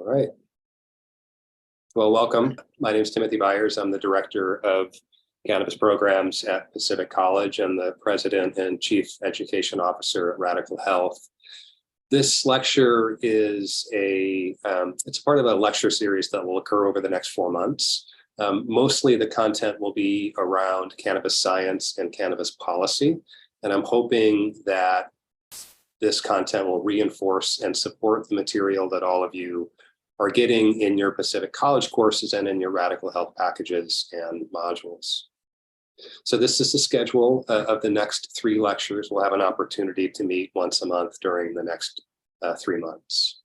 All right. Well, welcome. My name is Timothy Byars. I'm the director of cannabis programs at Pacific College and the president and chief education officer at Radicle Health. This lecture is it's part of a lecture series that will occur over the next 4 months. Mostly the content will be around cannabis science and cannabis policy. And I'm hoping that this content will reinforce and support the material that all of you are getting in your Pacific College courses and in your Radicle Health packages and modules. So this is the schedule of the next 3 lectures. We'll have an opportunity to meet once a month during the next 3 months.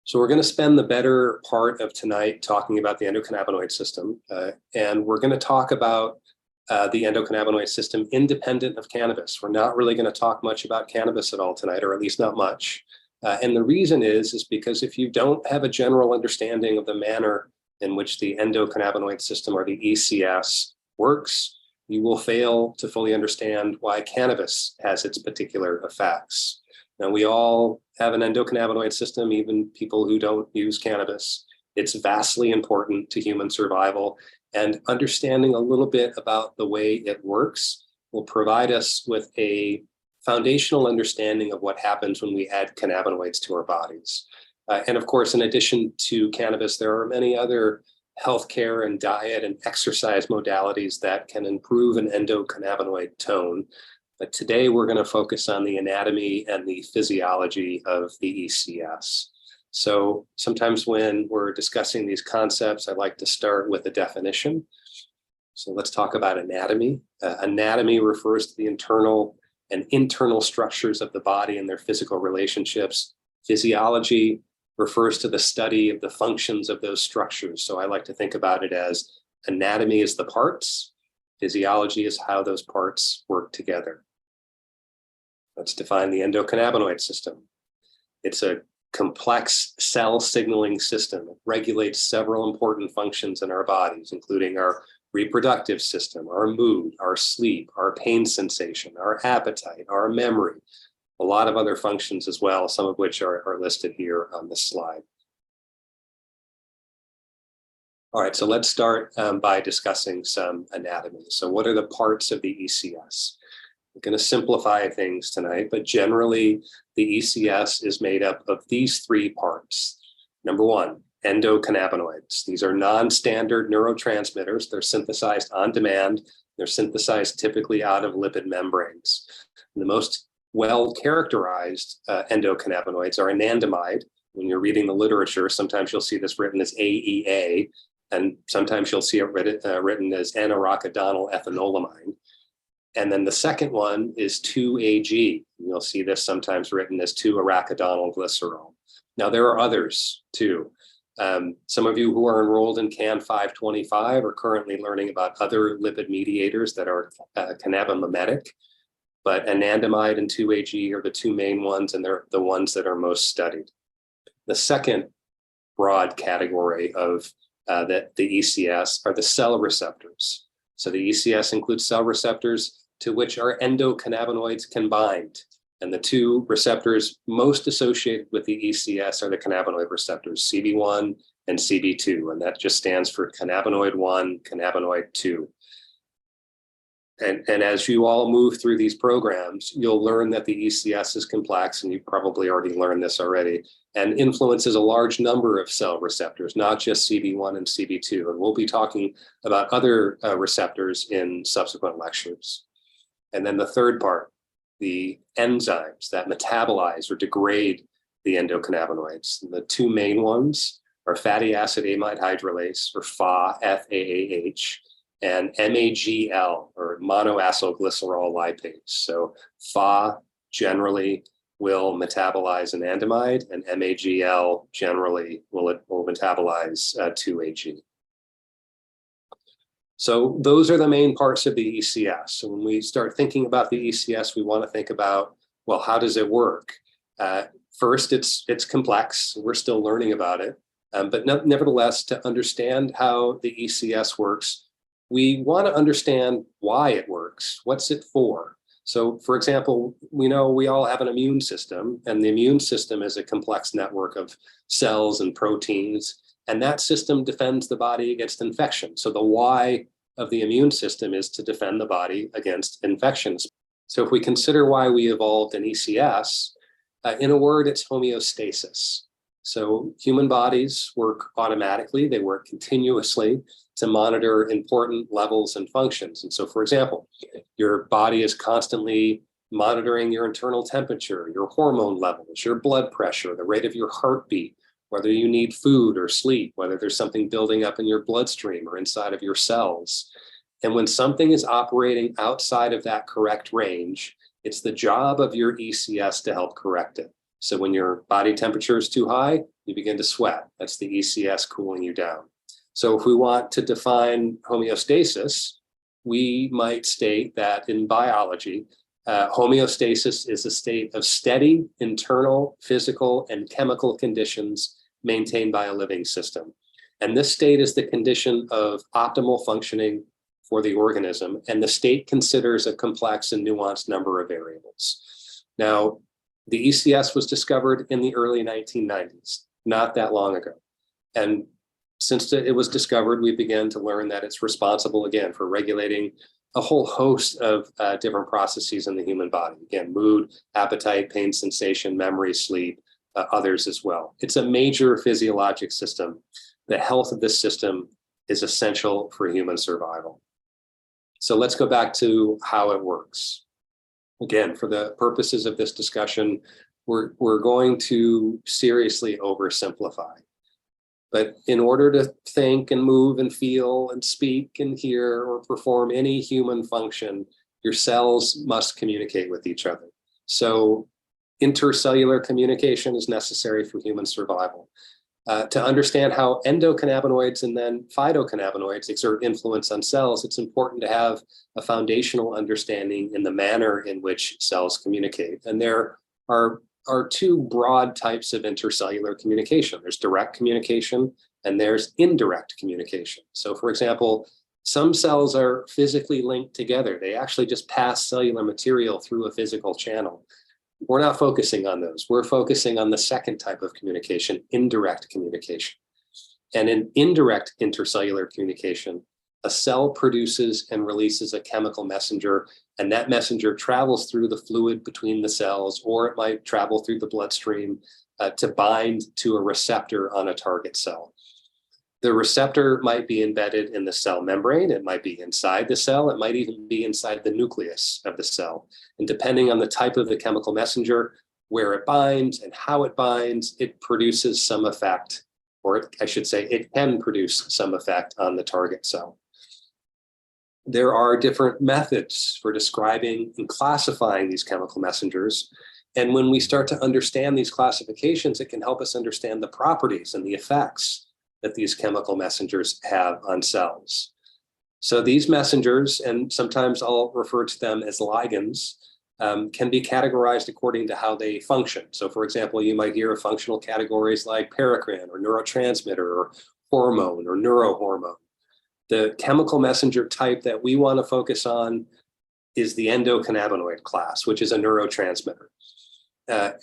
So we're going to spend the better part of tonight talking about the endocannabinoid system, and we're going to talk about the endocannabinoid system independent of cannabis. We're not really going to talk much about cannabis at all tonight, or at least not much. And the reason is because if you don't have a general understanding of the manner in which the endocannabinoid system, or the ECS, works, you will fail to fully understand why cannabis has its particular effects. Now, we all have an endocannabinoid system, even people who don't use cannabis. It's vastly important to human survival, and understanding a little bit about the way it works will provide us with a foundational understanding of what happens when we add cannabinoids to our bodies. And of course, in addition to cannabis, there are many other healthcare and diet and exercise modalities that can improve an endocannabinoid tone. But today we're going to focus on the anatomy and the physiology of the ECS. So sometimes when we're discussing these concepts, I like to start with a definition. So let's talk about anatomy. Anatomy refers to the internal and internal structures of the body and their physical relationships. Physiology refers to the study of the functions of those structures. So I like to think about it as anatomy is the parts, physiology is how those parts work together. Let's define the endocannabinoid system. It's a complex cell signaling system. It regulates several important functions in our bodies, including our reproductive system, our mood, our sleep, our pain sensation, our appetite, our memory, a lot of other functions as well, some of which are listed here on this slide. All right, so let's start by discussing some anatomy. So what are the parts of the ECS? I'm going to simplify things tonight, but generally the ECS is made up of these 3 parts. Number 1, endocannabinoids. These are non-standard neurotransmitters. They're synthesized on demand. They're synthesized typically out of lipid membranes. And the most well-characterized endocannabinoids are anandamide. When you're reading the literature, sometimes you'll see this written as AEA, and sometimes you'll see it written as N-arachidonyl ethanolamine. And then the second one is 2-AG. You'll see this sometimes written as 2-arachidonyl glycerol. Now, there are others too. Some of you who are enrolled in CAN 525 are currently learning about other lipid mediators that are cannabimimetic, but anandamide and 2-AG are the 2 main ones, and they're the ones that are most studied. The second broad category of the ECS are the cell receptors. So the ECS includes cell receptors to which our endocannabinoids can bind. And the 2 receptors most associated with the ECS are the cannabinoid receptors, CB1 and CB2, and that just stands for cannabinoid 1, cannabinoid 2. And as you all move through these programs, you'll learn that the ECS is complex, and you've probably already learned this already, and influences a large number of cell receptors, not just CB1 and CB2. And we'll be talking about other receptors in subsequent lectures. And then the third part, the enzymes that metabolize or degrade the endocannabinoids. And the 2 main ones are fatty acid amide hydrolase, or FAH, F-A-A-H, and MAGL, or monoacylglycerol lipase. So FAH generally will metabolize anandamide, and MAGL generally will metabolize 2-AG. So those are the main parts of the ECS. So when we start thinking about the ECS, we want to think about, well, how does it work? First, it's complex. We're still learning about it. But nevertheless, to understand how the ECS works, we want to understand why it works. What's it for? So, for example, we know we all have an immune system, and the immune system is a complex network of cells and proteins, and that system defends the body against infection. So the why of the immune system is to defend the body against infections. So if we consider why we evolved an ECS, in a word, it's homeostasis. So human bodies work automatically, they work continuously to monitor important levels and functions. And so, for example, your body is constantly monitoring your internal temperature, your hormone levels, your blood pressure, the rate of your heartbeat, whether you need food or sleep, whether there's something building up in your bloodstream or inside of your cells. And when something is operating outside of that correct range, it's the job of your ECS to help correct it. So when your body temperature is too high, you begin to sweat. That's the ECS cooling you down. So if we want to define homeostasis, we might state that in biology, homeostasis is a state of steady internal, physical, and chemical conditions maintained by a living system. And this state is the condition of optimal functioning for the organism, and the state considers a complex and nuanced number of variables. Now, the ECS was discovered in the early 1990s, not that long ago. And since it was discovered, we began to learn that it's responsible, again, for regulating a whole host of different processes in the human body. Again, mood, appetite, pain sensation, memory, sleep, others as well. It's a major physiologic system. The health of this system is essential for human survival. So let's go back to how it works. Again, for the purposes of this discussion, we're going to seriously oversimplify. But in order to think and move and feel and speak and hear or perform any human function, your cells must communicate with each other. So intercellular communication is necessary for human survival. To understand how endocannabinoids and then phytocannabinoids exert influence on cells, it's important to have a foundational understanding in the manner in which cells communicate. And there are two broad types of intercellular communication. There's direct communication and there's indirect communication. So for example, some cells are physically linked together. They actually just pass cellular material through a physical channel. We're not focusing on those. We're focusing on the second type of communication, indirect communication. And in indirect intercellular communication, a cell produces and releases a chemical messenger, and that messenger travels through the fluid between the cells, or it might travel through the bloodstream to bind to a receptor on a target cell. The receptor might be embedded in the cell membrane, it might be inside the cell, it might even be inside the nucleus of the cell. And depending on the type of the chemical messenger, where it binds and how it binds, it produces some effect, or I should say it can produce some effect on the target cell. There are different methods for describing and classifying these chemical messengers. And when we start to understand these classifications, it can help us understand the properties and the effects that these chemical messengers have on cells. So these messengers, and sometimes I'll refer to them as ligands, can be categorized according to how they function. So for example, you might hear of functional categories like paracrine or neurotransmitter or hormone or neurohormone. The chemical messenger type that we want to focus on is the endocannabinoid class, which is a neurotransmitter.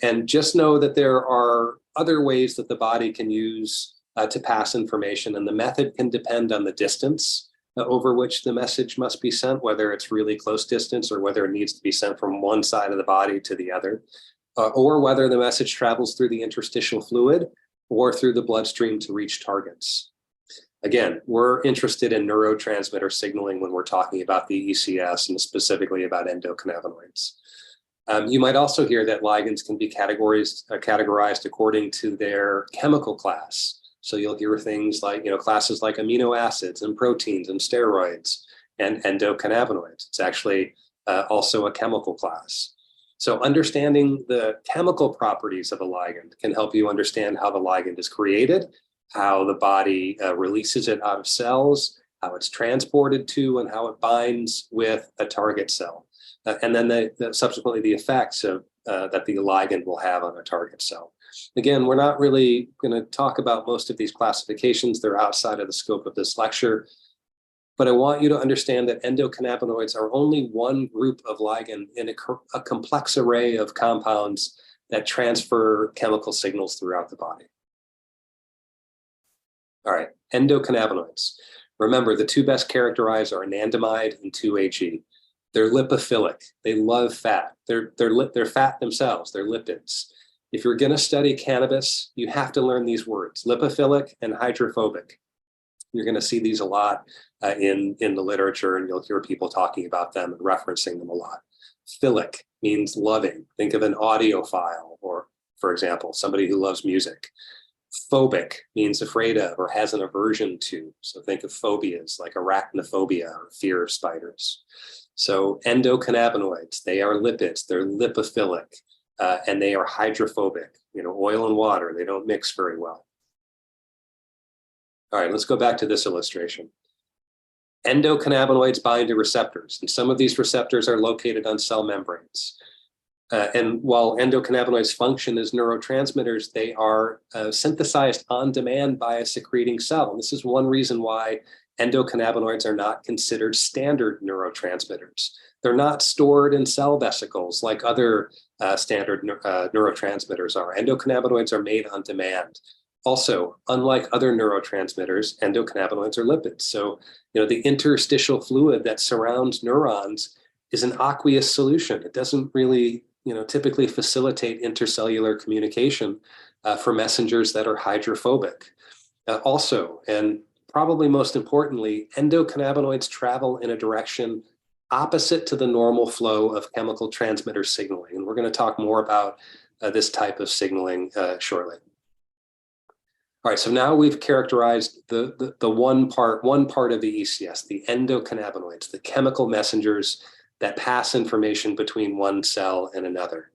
And just know that there are other ways that the body can use to pass information, and the method can depend on the distance over which the message must be sent, whether it's really close distance or whether it needs to be sent from one side of the body to the other, or whether the message travels through the interstitial fluid or through the bloodstream to reach targets. Again, we're interested in neurotransmitter signaling when we're talking about the ECS and specifically about endocannabinoids. You might also hear that ligands can be categorized according to their chemical class. So you'll hear things like, classes like amino acids and proteins and steroids and endocannabinoids. It's actually also a chemical class. So understanding the chemical properties of a ligand can help you understand how the ligand is created, how the body releases it out of cells, how it's transported to, and how it binds with a target cell. And then subsequently the effects of, that the ligand will have on a target cell. Again, we're not really going to talk about most of these classifications. They're outside of the scope of this lecture. But I want you to understand that endocannabinoids are only one group of ligand in a complex array of compounds that transfer chemical signals throughout the body. All right, endocannabinoids. Remember, the two best characterized are anandamide and 2-AG. They're lipophilic. They love fat. They're fat themselves. They're lipids. If you're going to study cannabis, you have to learn these words: lipophilic and hydrophobic. You're going to see these a lot in the literature, and you'll hear people talking about them and referencing them a lot. Philic means loving. Think of an audiophile, or, for example, somebody who loves music. Phobic means afraid of or has an aversion to. So think of phobias like arachnophobia or fear of spiders. So endocannabinoids, they are lipids, they're lipophilic, and they are hydrophobic. Oil and water, they don't mix very well. All right, let's go back to this illustration. Endocannabinoids bind to receptors, and some of these receptors are located on cell membranes. And while endocannabinoids function as neurotransmitters, they are synthesized on demand by a secreting cell. And this is one reason why endocannabinoids are not considered standard neurotransmitters. They're not stored in cell vesicles like other standard neurotransmitters are. Endocannabinoids are made on demand. Also, unlike other neurotransmitters, endocannabinoids are lipids. So, the interstitial fluid that surrounds neurons is an aqueous solution. It doesn't really, typically facilitate intercellular communication for messengers that are hydrophobic. Also, and probably most importantly, endocannabinoids travel in a direction opposite to the normal flow of chemical transmitter signaling. And we're going to talk more about this type of signaling shortly. All right, so now we've characterized the one part of the ECS, the endocannabinoids, the chemical messengers that pass information between one cell and another.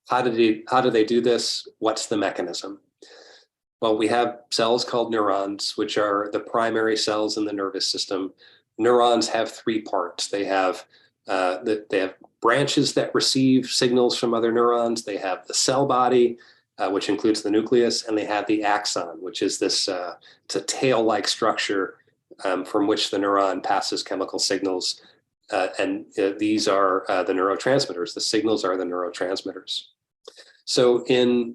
How do they do this? What's the mechanism? Well, we have cells called neurons, which are the primary cells in the nervous system. Neurons have three parts. They have branches that receive signals from other neurons. They have the cell body, which includes the nucleus, and they have the axon, which is this it's a tail-like structure from which the neuron passes chemical signals. These are the neurotransmitters. The signals are the neurotransmitters. So in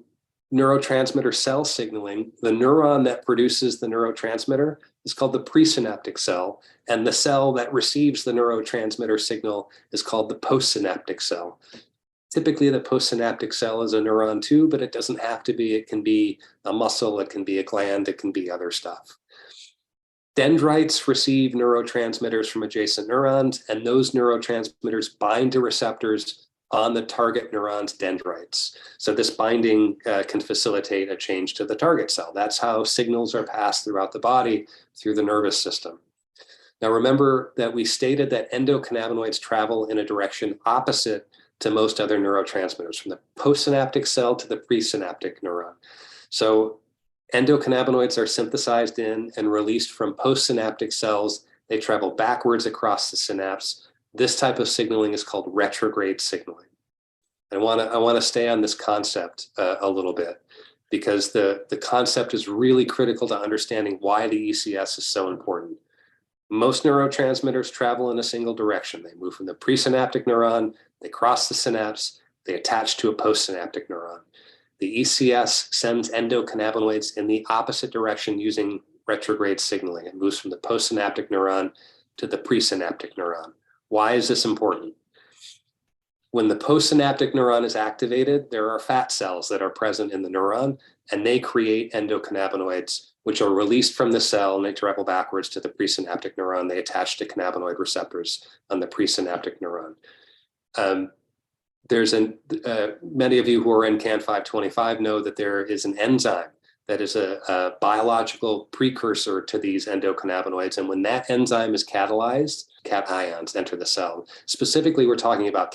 neurotransmitter cell signaling, the neuron that produces the neurotransmitter is called the presynaptic cell, and the cell that receives the neurotransmitter signal is called the postsynaptic cell. Typically, the postsynaptic cell is a neuron too, but it doesn't have to be. It can be a muscle, it can be a gland, it can be other stuff. Dendrites receive neurotransmitters from adjacent neurons, and those neurotransmitters bind to receptors on the target neuron's dendrites. So this binding can facilitate a change to the target cell. That's how signals are passed throughout the body through the nervous system. Now remember that we stated that endocannabinoids travel in a direction opposite to most other neurotransmitters, from the postsynaptic cell to the presynaptic neuron. So endocannabinoids are synthesized in and released from postsynaptic cells. They travel backwards across the synapse. This type of signaling is called retrograde signaling. I want to stay on this concept a little bit, because the concept is really critical to understanding why the ECS is so important. Most neurotransmitters travel in a single direction. They move from the presynaptic neuron, they cross the synapse, they attach to a postsynaptic neuron. The ECS sends endocannabinoids in the opposite direction using retrograde signaling. It moves from the postsynaptic neuron to the presynaptic neuron. Why is this important? When the postsynaptic neuron is activated, there are fat cells that are present in the neuron, and they create endocannabinoids, which are released from the cell, and they travel backwards to the presynaptic neuron. They attach to cannabinoid receptors on the presynaptic neuron. Many of you who are in Can 525 know that there is an enzyme that is a biological precursor to these endocannabinoids. And when that enzyme is catalyzed, cations enter the cell. Specifically, we're talking about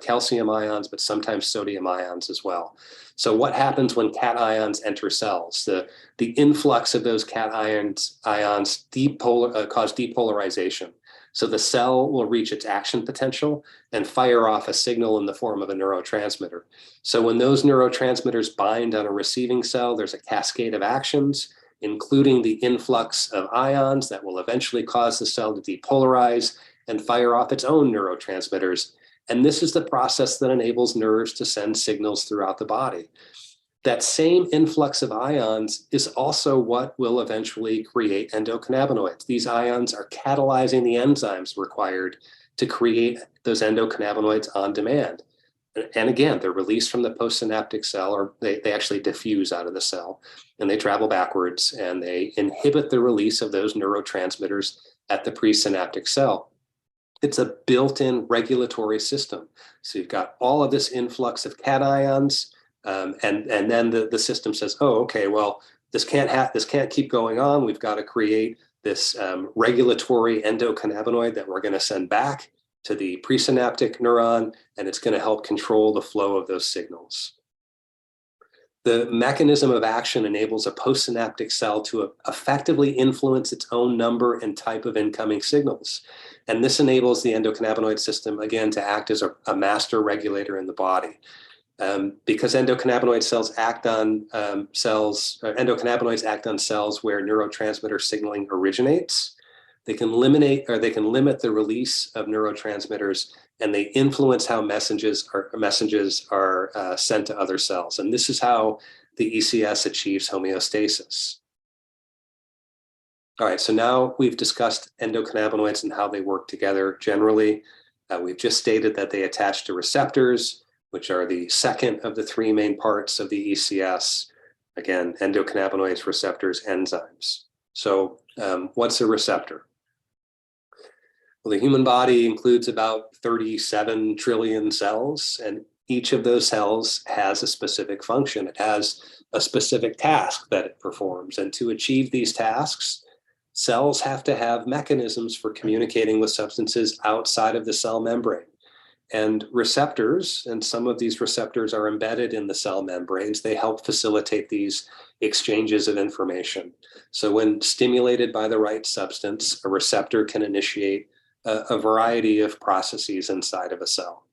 calcium ions, but sometimes sodium ions as well. So what happens when cations enter cells? The influx of those ions cause depolarization. So the cell will reach its action potential and fire off a signal in the form of a neurotransmitter. So when those neurotransmitters bind on a receiving cell, there's a cascade of actions. including the influx of ions that will eventually cause the cell to depolarize and fire off its own neurotransmitters. And this is the process that enables nerves to send signals throughout the body. That same influx of ions is also what will eventually create endocannabinoids. These ions are catalyzing the enzymes required to create those endocannabinoids on demand. And again, they're released from the postsynaptic cell, or they actually diffuse out of the cell, and they travel backwards, and they inhibit the release of those neurotransmitters at the presynaptic cell. It's a built-in regulatory system. So you've got all of this influx of cations, and then the system says, oh, okay, well, this can't keep going on. We've got to create this regulatory endocannabinoid that we're going to send back to the presynaptic neuron, and it's going to help control the flow of those signals. The mechanism of action enables a postsynaptic cell to effectively influence its own number and type of incoming signals. And this enables the endocannabinoid system, again, to act as a master regulator in the body. Because endocannabinoid cells act on endocannabinoids act on cells where neurotransmitter signaling originates. They can limit the release of neurotransmitters, and they influence how messages are sent to other cells. And this is how the ECS achieves homeostasis. All right, so now we've discussed endocannabinoids and how they work together generally. We've just stated that they attach to receptors, which are the second of the three main parts of the ECS. Again, endocannabinoids, receptors, enzymes. So what's a receptor? Well, the human body includes about 37 trillion cells, and each of those cells has a specific function. It has a specific task that it performs. And to achieve these tasks, cells have to have mechanisms for communicating with substances outside of the cell membrane. And receptors, and some of these receptors are embedded in the cell membranes, they help facilitate these exchanges of information. So when stimulated by the right substance, a receptor can initiate a variety of processes inside of a cell.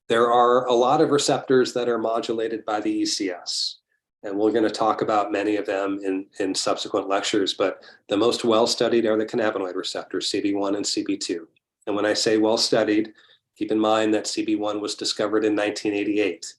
There are a lot of receptors that are modulated by the ECS, and we're going to talk about many of them in subsequent lectures, but the most well-studied are the cannabinoid receptors, CB1 and CB2. And when I say well-studied, keep in mind that CB1 was discovered in 1988.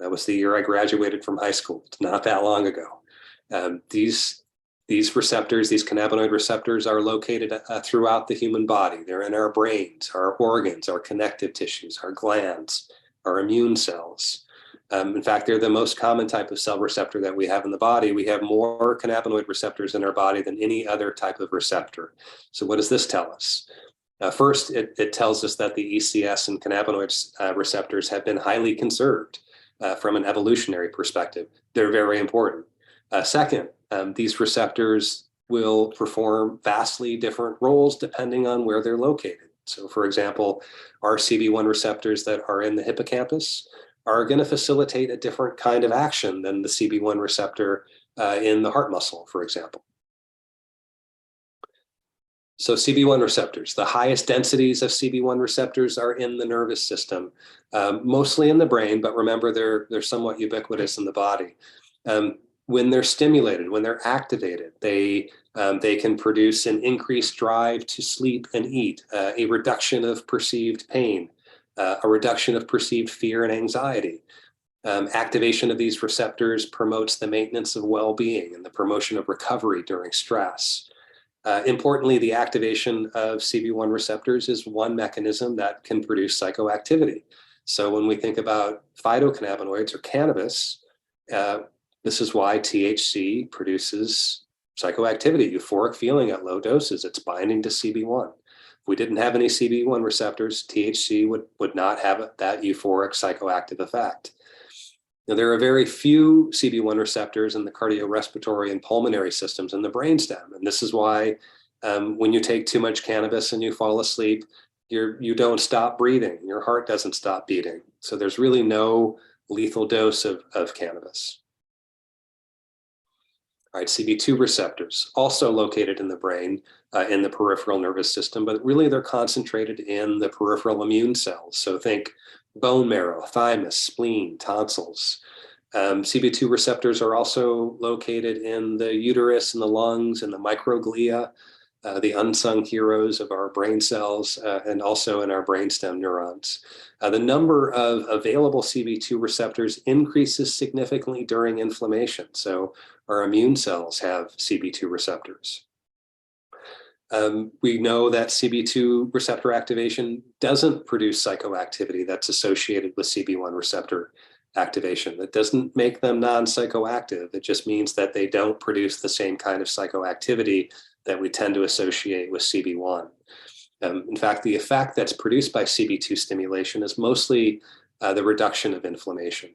That was the year I graduated from high school. It's not that long ago. These receptors, these cannabinoid receptors, are located throughout the human body. They're in our brains, our organs, our connective tissues, our glands, our immune cells. In fact, they're the most common type of cell receptor that we have in the body. We have more cannabinoid receptors in our body than any other type of receptor. So what does this tell us? First, it tells us that the ECS and cannabinoid receptors have been highly conserved from an evolutionary perspective. They're very important. Second, these receptors will perform vastly different roles depending on where they're located. So for example, our CB1 receptors that are in the hippocampus are going to facilitate a different kind of action than the CB1 receptor in the heart muscle, for example. So CB1 receptors, the highest densities of CB1 receptors are in the nervous system, mostly in the brain, but remember they're somewhat ubiquitous in the body. When they're stimulated, when they're activated, they can produce an increased drive to sleep and eat, a reduction of perceived pain, a reduction of perceived fear and anxiety. Activation of these receptors promotes the maintenance of well-being and the promotion of recovery during stress. Importantly, the activation of CB1 receptors is one mechanism that can produce psychoactivity. So when we think about phytocannabinoids or cannabis, this is why THC produces psychoactivity, euphoric feeling at low doses. It's binding to CB1. If we didn't have any CB1 receptors, THC would not have that euphoric psychoactive effect. Now, there are very few CB1 receptors in the cardiorespiratory and pulmonary systems in the brainstem. And this is why when you take too much cannabis and you fall asleep, you don't stop breathing. Your heart doesn't stop beating. So there's really no lethal dose of cannabis. All right, CB2 receptors, also located in the brain, in the peripheral nervous system, but really they're concentrated in the peripheral immune cells. So think bone marrow, thymus, spleen, tonsils. CB2 receptors are also located in the uterus and the lungs and the microglia, the unsung heroes of our brain cells, and also in our brainstem neurons. The number of available CB2 receptors increases significantly during inflammation. So our immune cells have CB2 receptors. We know that CB2 receptor activation doesn't produce psychoactivity that's associated with CB1 receptor activation. That doesn't make them non-psychoactive. It just means that they don't produce the same kind of psychoactivity that we tend to associate with CB1. In fact, the effect that's produced by CB2 stimulation is mostly the reduction of inflammation.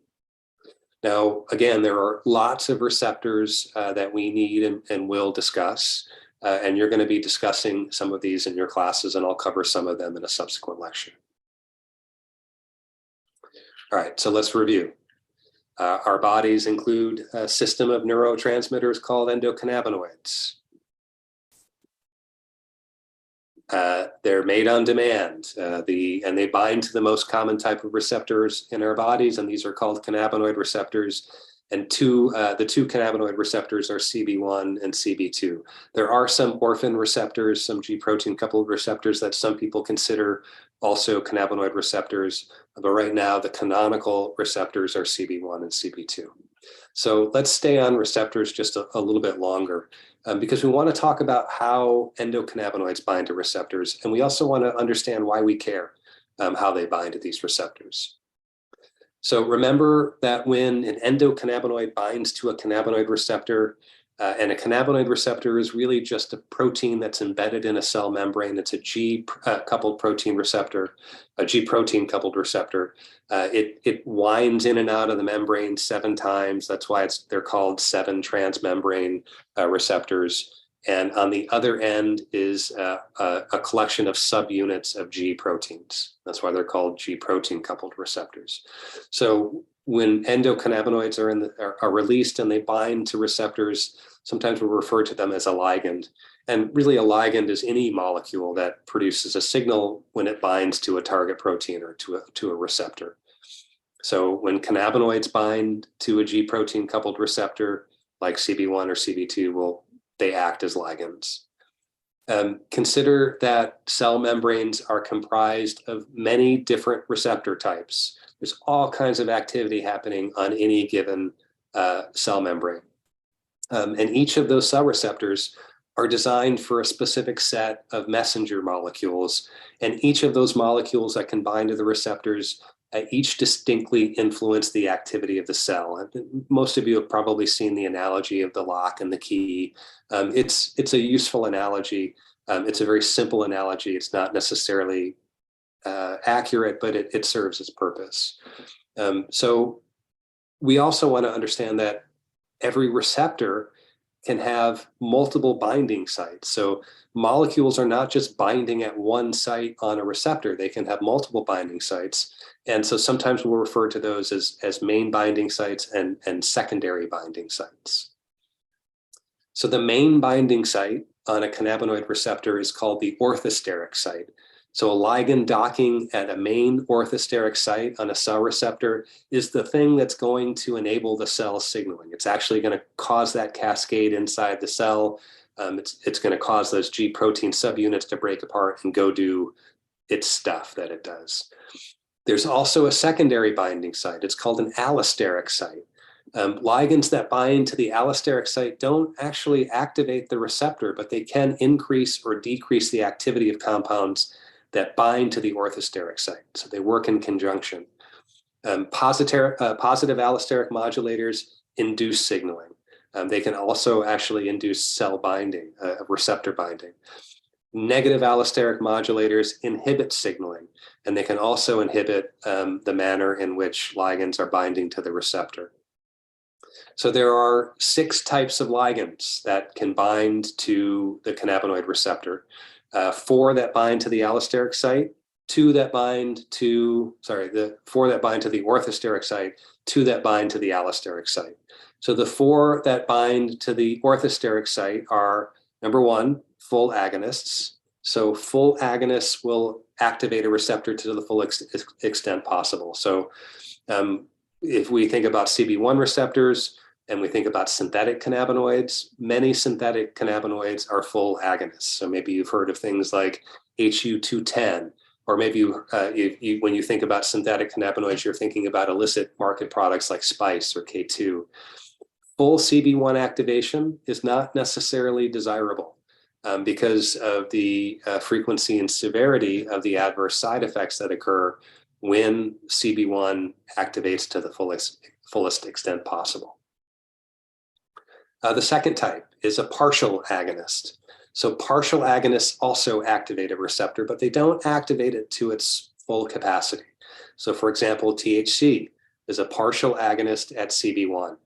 Now, again, there are lots of receptors that we need and will discuss. And you're going to be discussing some of these in your classes, and I'll cover some of them in a subsequent lecture. All right, so let's review. Our bodies include a system of neurotransmitters called endocannabinoids. They're made on demand, and they bind to the most common type of receptors in our bodies, and these are called cannabinoid receptors. And the two cannabinoid receptors are CB1 and CB2. There are some orphan receptors, some G protein coupled receptors that some people consider also cannabinoid receptors, but right now the canonical receptors are CB1 and CB2. So let's stay on receptors just a little bit longer because we want to talk about how endocannabinoids bind to receptors, and we also want to understand why we care how they bind to these receptors. So remember that when an endocannabinoid binds to a cannabinoid receptor, and a cannabinoid receptor is really just a protein that's embedded in a cell membrane. It's a G-coupled protein receptor, a G-protein coupled receptor. It winds in and out of the membrane 7 times. That's why they're called 7 transmembrane receptors. And on the other end is a collection of subunits of G proteins. That's why they're called G protein coupled receptors. So when endocannabinoids are released and they bind to receptors, sometimes we refer to them as a ligand. And really a ligand is any molecule that produces a signal when it binds to a target protein or to a receptor. So when cannabinoids bind to a G protein coupled receptor like CB1 or CB2, they act as ligands. Consider that cell membranes are comprised of many different receptor types. There's all kinds of activity happening on any given cell membrane. And each of those cell receptors are designed for a specific set of messenger molecules. And each of those molecules that can bind to the receptors each distinctly influence the activity of the cell. Most of you have probably seen the analogy of the lock and the key. It's a useful analogy. It's a very simple analogy. It's not necessarily accurate, but it serves its purpose. So we also want to understand that every receptor can have multiple binding sites. So molecules are not just binding at one site on a receptor. They can have multiple binding sites. And so sometimes we'll refer to those as main binding sites and secondary binding sites. So the main binding site on a cannabinoid receptor is called the orthosteric site. So a ligand docking at a main orthosteric site on a cell receptor is the thing that's going to enable the cell signaling. It's actually going to cause that cascade inside the cell. It's going to cause those G protein subunits to break apart and go do its stuff that it does. There's also a secondary binding site. It's called an allosteric site. Ligands that bind to the allosteric site don't actually activate the receptor, but they can increase or decrease the activity of compounds that bind to the orthosteric site. So they work in conjunction. Positive allosteric modulators induce signaling. They can also actually induce cell binding, receptor binding. Negative allosteric modulators inhibit signaling, and they can also inhibit the manner in which ligands are binding to the receptor. So there are 6 types of ligands that can bind to the cannabinoid receptor. 4 that bind to the allosteric site, 4 that bind to the orthosteric site, 2 that bind to the allosteric site. So the 4 that bind to the orthosteric site are, number 1, full agonists. So full agonists will activate a receptor to the full extent possible. So if we think about CB1 receptors and we think about synthetic cannabinoids, many synthetic cannabinoids are full agonists. So maybe you've heard of things like HU210, or maybe when you think about synthetic cannabinoids, you're thinking about illicit market products like Spice or K2. Full CB1 activation is not necessarily desirable because of the frequency and severity of the adverse side effects that occur when CB1 activates to the fullest extent possible. The second type is a partial agonist. So partial agonists also activate a receptor, but they don't activate it to its full capacity. So for example, THC is a partial agonist at CB1.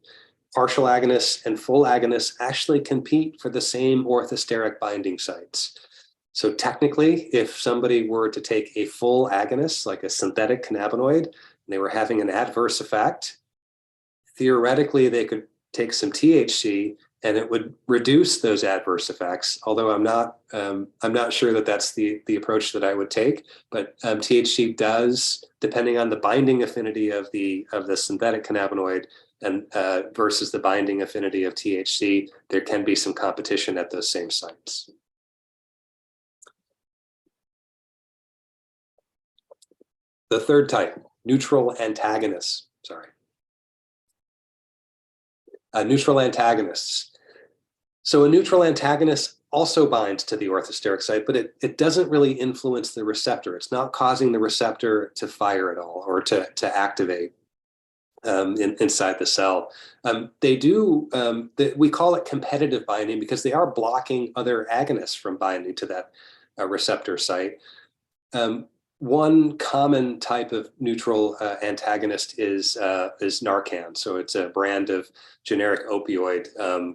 Partial agonists and full agonists actually compete for the same orthosteric binding sites. So technically, if somebody were to take a full agonist, like a synthetic cannabinoid, and they were having an adverse effect, theoretically, they could take some THC and it would reduce those adverse effects. Although I'm not sure that that's the approach that I would take. But THC does, depending on the binding affinity of the synthetic cannabinoid and versus the binding affinity of THC, there can be some competition at those same sites. The third type, neutral antagonists. Neutral antagonists. So a neutral antagonist also binds to the orthosteric site, but it doesn't really influence the receptor. It's not causing the receptor to fire at all or to activate inside the cell. We call it competitive binding because they are blocking other agonists from binding to that receptor site. One common type of neutral antagonist is Narcan. So it's a brand of generic opioid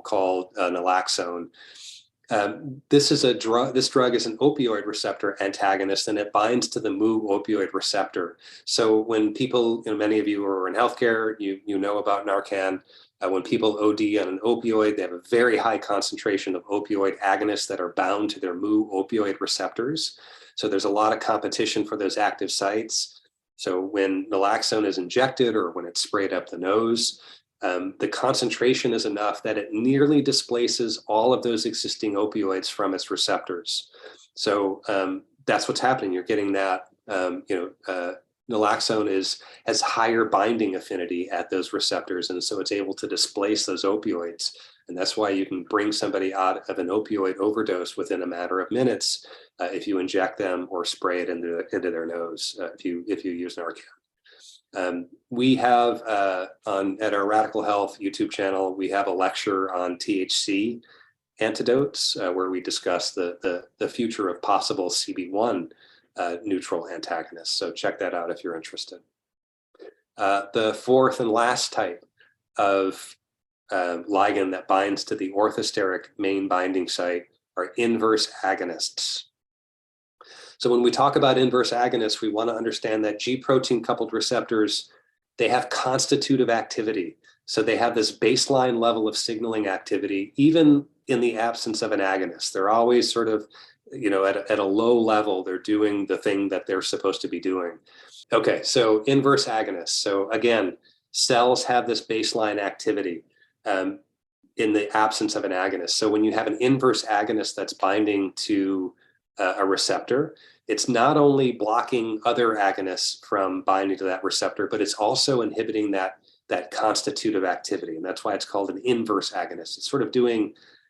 called naloxone. This drug is an opioid receptor antagonist, and it binds to the mu opioid receptor. So when people, many of you who are in healthcare, you know about Narcan. When people OD on an opioid, they have a very high concentration of opioid agonists that are bound to their mu opioid receptors. So there's a lot of competition for those active sites. So when naloxone is injected or when it's sprayed up the nose, the concentration is enough that it nearly displaces all of those existing opioids from its receptors. So that's what's happening. You're getting that, naloxone has higher binding affinity at those receptors, and so it's able to displace those opioids. And that's why you can bring somebody out of an opioid overdose within a matter of minutes if you inject them or spray it into their nose if you use Narcan. We have at our Radicle Health YouTube channel, we have a lecture on THC antidotes where we discuss the future of possible CB1 neutral antagonists. So check that out if you're interested. The fourth and last type of ligand that binds to the orthosteric main binding site are inverse agonists. So when we talk about inverse agonists, we want to understand that G protein coupled receptors, they have constitutive activity. So they have this baseline level of signaling activity, even in the absence of an agonist. They're always sort of, at a low level, they're doing the thing that they're supposed to be doing. Okay, so inverse agonists. So again, cells have this baseline activity in the absence of an agonist. So when you have an inverse agonist that's binding to a receptor, it's not only blocking other agonists from binding to that receptor, but it's also inhibiting that constitutive activity. And that's why it's called an inverse agonist.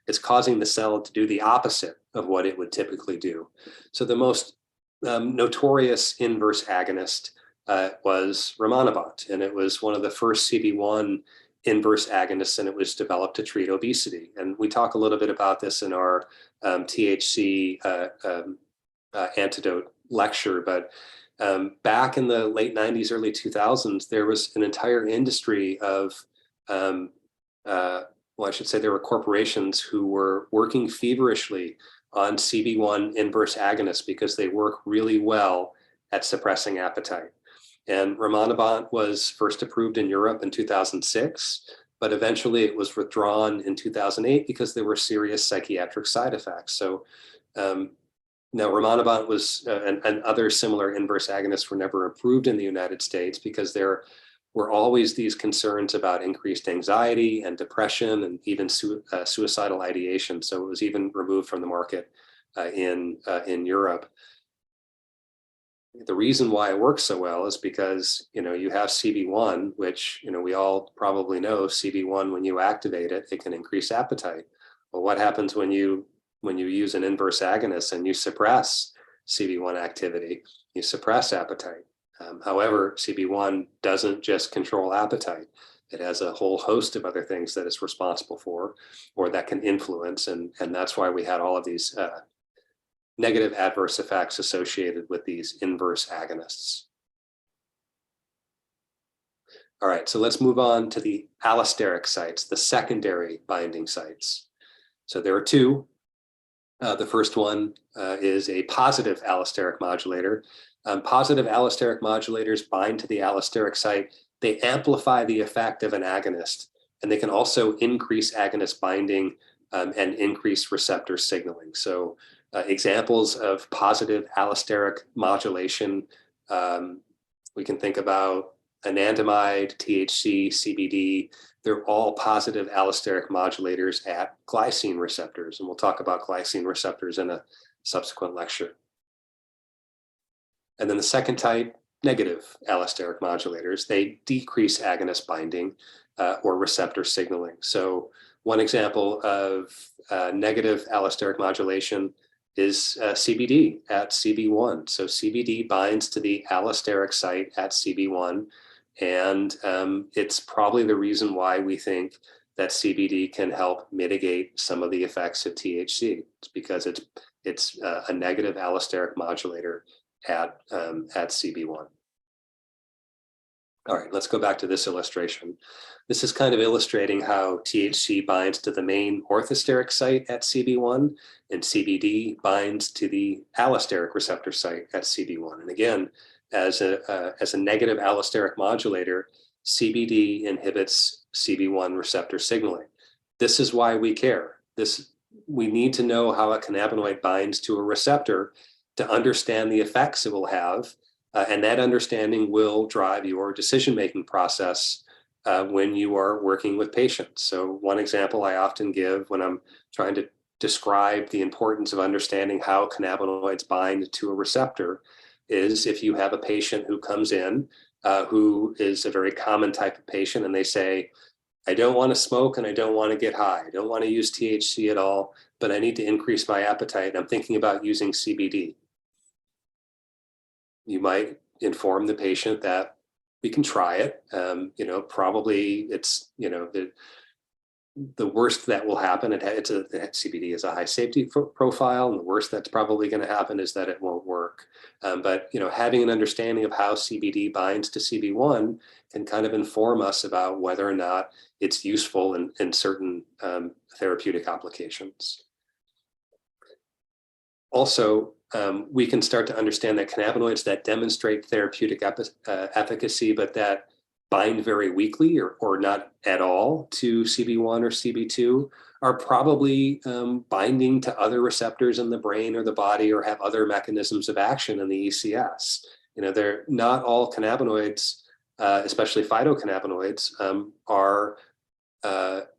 It's causing the cell to do the opposite of what it would typically do. So the most notorious inverse agonist was rimonabant, and it was one of the first CB1 inverse agonists, and it was developed to treat obesity. And we talk a little bit about this in our THC antidote lecture, but back in the late 90s, early 2000s, there was an entire industry of, I should say there were corporations who were working feverishly on CB1 inverse agonists because they work really well at suppressing appetite. And rimonabant was first approved in Europe in 2006, but eventually it was withdrawn in 2008 because there were serious psychiatric side effects. So now rimonabant was, and other similar inverse agonists were never approved in the United States because they're were always these concerns about increased anxiety and depression and even suicidal ideation. So it was even removed from the market in Europe. The reason why it works so well is because, you have CB1, which, we all probably know CB1, when you activate it, it can increase appetite. Well, what happens when you use an inverse agonist and you suppress CB1 activity? You suppress appetite. However, CB1 doesn't just control appetite. It has a whole host of other things that it's responsible for, or that can influence, and that's why we had all of these negative adverse effects associated with these inverse agonists. All right, so let's move on to the allosteric sites, the secondary binding sites. So there are two. The first one is a positive allosteric modulator. Positive allosteric modulators bind to the allosteric site. They amplify the effect of an agonist, and they can also increase agonist binding and increase receptor signaling. So examples of positive allosteric modulation, we can think about anandamide, THC, CBD. They're all positive allosteric modulators at glycine receptors, and we'll talk about glycine receptors in a subsequent lecture. And then the second type, negative allosteric modulators, they decrease agonist binding or receptor signaling. So one example of negative allosteric modulation is CBD at CB1. So CBD binds to the allosteric site at CB1, and it's probably the reason why we think that CBD can help mitigate some of the effects of THC. It's because it's a negative allosteric modulator at CB1. All right, let's go back to this illustration. This is kind of illustrating how THC binds to the main orthosteric site at CB1, and CBD binds to the allosteric receptor site at CB1. And again, as a negative allosteric modulator, CBD inhibits CB1 receptor signaling. This is why we care. We need to know how a cannabinoid binds to a receptor to understand the effects it will have, and that understanding will drive your decision-making process when you are working with patients. So one example I often give when I'm trying to describe the importance of understanding how cannabinoids bind to a receptor is if you have a patient who comes in who is a very common type of patient, and they say, I don't want to smoke and I don't want to get high. I don't want to use THC at all, but I need to increase my appetite. I'm thinking about using CBD. You might inform the patient that we can try it. Probably it's, the worst that will happen, CBD is a high safety profile, and the worst that's probably going to happen is that it won't work. But having an understanding of how CBD binds to CB1 can kind of inform us about whether or not it's useful in certain therapeutic applications. Also, we can start to understand that cannabinoids that demonstrate therapeutic efficacy, but that bind very weakly or not at all to CB1 or CB2 are probably binding to other receptors in the brain or the body, or have other mechanisms of action in the ECS. They're not all cannabinoids, especially phytocannabinoids, are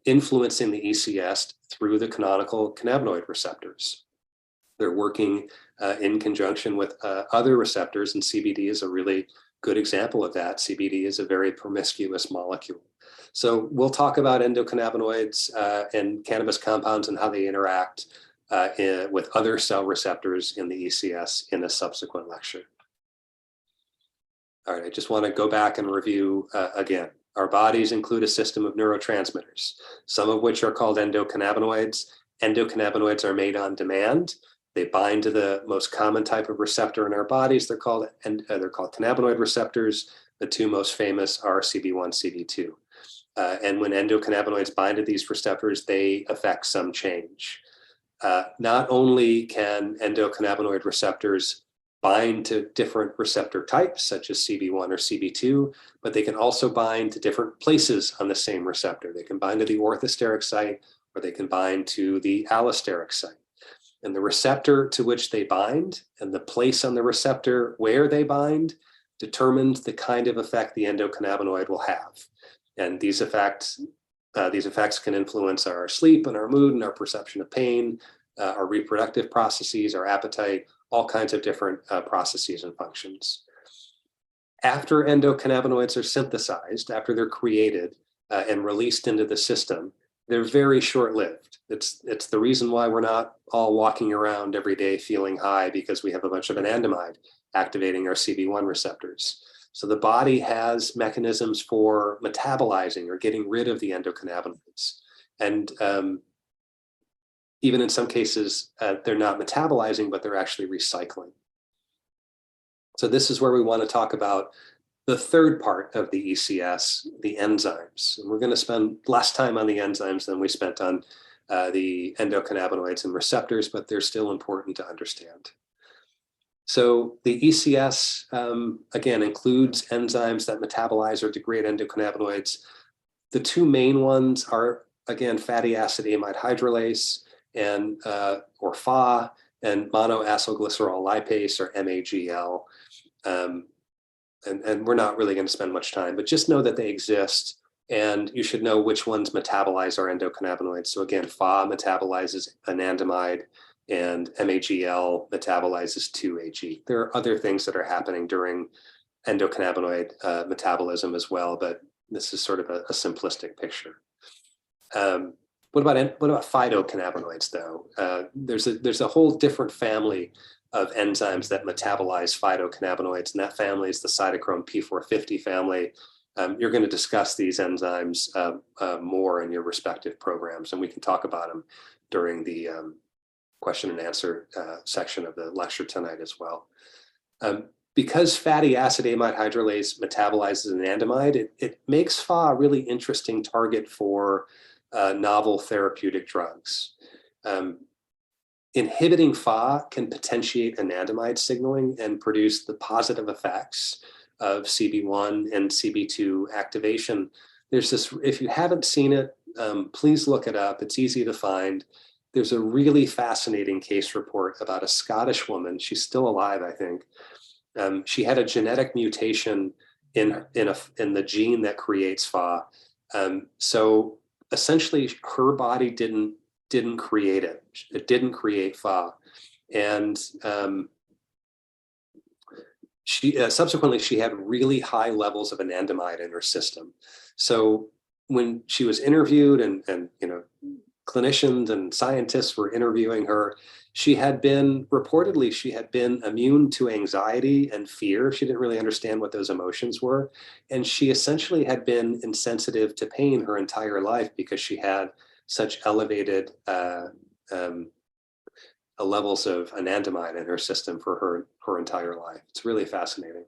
influencing the ECS through the canonical cannabinoid receptors. They're working in conjunction with other receptors, and CBD is a really good example of that. CBD is a very promiscuous molecule. So we'll talk about endocannabinoids and cannabis compounds and how they interact with other cell receptors in the ECS in a subsequent lecture. All right, I just want to go back and review again. Our bodies include a system of neurotransmitters, some of which are called endocannabinoids. Endocannabinoids are made on demand. They bind to the most common type of receptor in our bodies. They're called cannabinoid receptors. The two most famous are CB1, CB2. And when endocannabinoids bind to these receptors, they affect some change. Not only can endocannabinoid receptors bind to different receptor types, such as CB1 or CB2, but they can also bind to different places on the same receptor. They can bind to the orthosteric site, or they can bind to the allosteric site. And the receptor to which they bind and the place on the receptor where they bind determines the kind of effect the endocannabinoid will have. And these effects can influence our sleep and our mood and our perception of pain, our reproductive processes, our appetite, all kinds of different processes and functions. After endocannabinoids are synthesized, after they're created and released into the system, they're very short-lived. It's the reason why we're not all walking around every day feeling high, because we have a bunch of anandamide activating our CB1 receptors. So the body has mechanisms for metabolizing or getting rid of the endocannabinoids. And even in some cases, they're not metabolizing, but they're actually recycling. So this is where we want to talk about the third part of the ECS, the enzymes. And we're going to spend less time on the enzymes than we spent on the endocannabinoids and receptors, but they're still important to understand. So the ECS, again, includes enzymes that metabolize or degrade endocannabinoids. The two main ones are, again, fatty acid amide hydrolase and or Pha, and monoacylglycerol lipase, or MAGL. And we're not really going to spend much time, but just know that they exist, and you should know which ones metabolize our endocannabinoids. So again, Pha metabolizes anandamide, and MAGL metabolizes 2-AG. There are other things that are happening during endocannabinoid metabolism as well, but this is sort of a simplistic picture. What about phytocannabinoids, though? There's a whole different family of enzymes that metabolize phytocannabinoids, and that family is the cytochrome P450 family. You're going to discuss these enzymes more in your respective programs, and we can talk about them during the question and answer section of the lecture tonight as well. Because fatty acid amide hydrolase metabolizes anandamide, it makes Pha a really interesting target for novel therapeutic drugs. Inhibiting Pha can potentiate anandamide signaling and produce the positive effects of CB1 and CB2 activation. There's this, if you haven't seen it, please look it up. It's easy to find. There's a really fascinating case report about a Scottish woman. She's still alive, I think. She had a genetic mutation in the gene that creates Pha. So essentially, her body didn't create it. It didn't create Pha, and subsequently she had really high levels of anandamide in her system. So when she was interviewed, and clinicians and scientists were interviewing her, reportedly she had been immune to anxiety and fear. She didn't really understand what those emotions were. And she essentially had been insensitive to pain her entire life because she had such elevated levels of anandamide in her system for her entire life. It's really fascinating.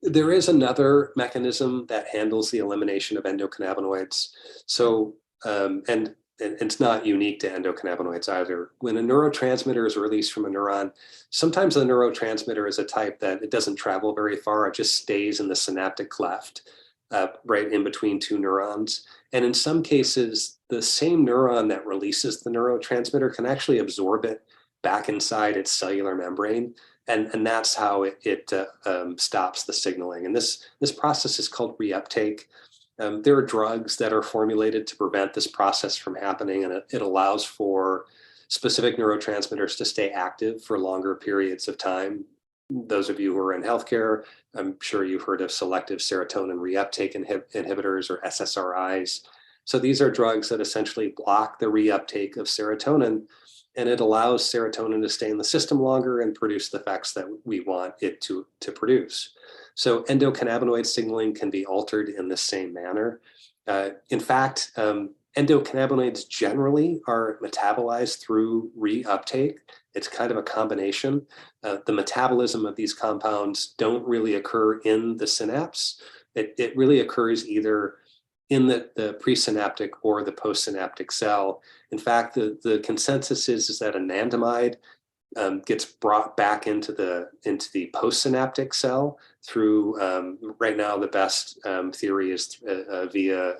There is another mechanism that handles the elimination of endocannabinoids. So, and it's not unique to endocannabinoids either. When a neurotransmitter is released from a neuron, sometimes the neurotransmitter is a type that it doesn't travel very far. It just stays in the synaptic cleft, right in between two neurons. And in some cases, the same neuron that releases the neurotransmitter can actually absorb it back inside its cellular membrane. And that's how it stops the signaling. And this process is called reuptake. There are drugs that are formulated to prevent this process from happening, and it allows for specific neurotransmitters to stay active for longer periods of time. Those of you who are in healthcare, I'm sure you've heard of selective serotonin reuptake inhibitors, or SSRIs. So these are drugs that essentially block the reuptake of serotonin, and it allows serotonin to stay in the system longer and produce the effects that we want it to produce. So endocannabinoid signaling can be altered in the same manner. In fact, endocannabinoids generally are metabolized through reuptake. It's kind of a combination. The metabolism of these compounds don't really occur in the synapse. It really occurs either in the presynaptic or the postsynaptic cell. In fact, the consensus is that anandamide gets brought back into the postsynaptic cell through, right now, the best theory is via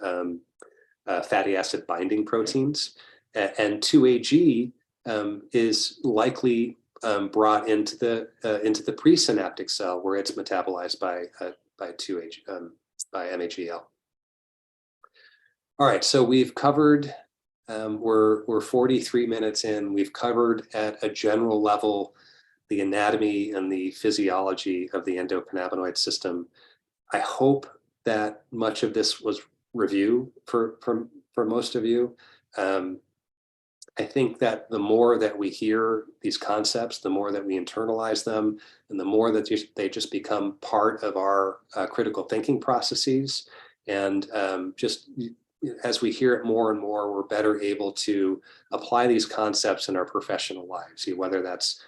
fatty acid binding proteins. And 2-AG is likely brought into the presynaptic cell where it's metabolized by MHEL. All right, so we've covered. We're 43 minutes in. We've covered at a general level the anatomy and the physiology of the endocannabinoid system. I hope that much of this was review for most of you. I think that the more that we hear these concepts, the more that we internalize them, and the more that they just become part of our critical thinking processes. And just as we hear it more and more, we're better able to apply these concepts in our professional lives, whether that's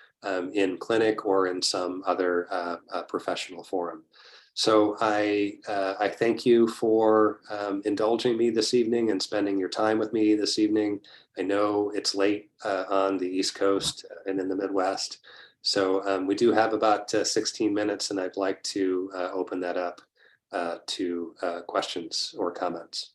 in clinic or in some other professional forum. So I thank you for indulging me this evening and spending your time with me this evening. I know it's late on the East Coast and in the Midwest. So we do have about 16 minutes, and I'd like to open that up to questions or comments.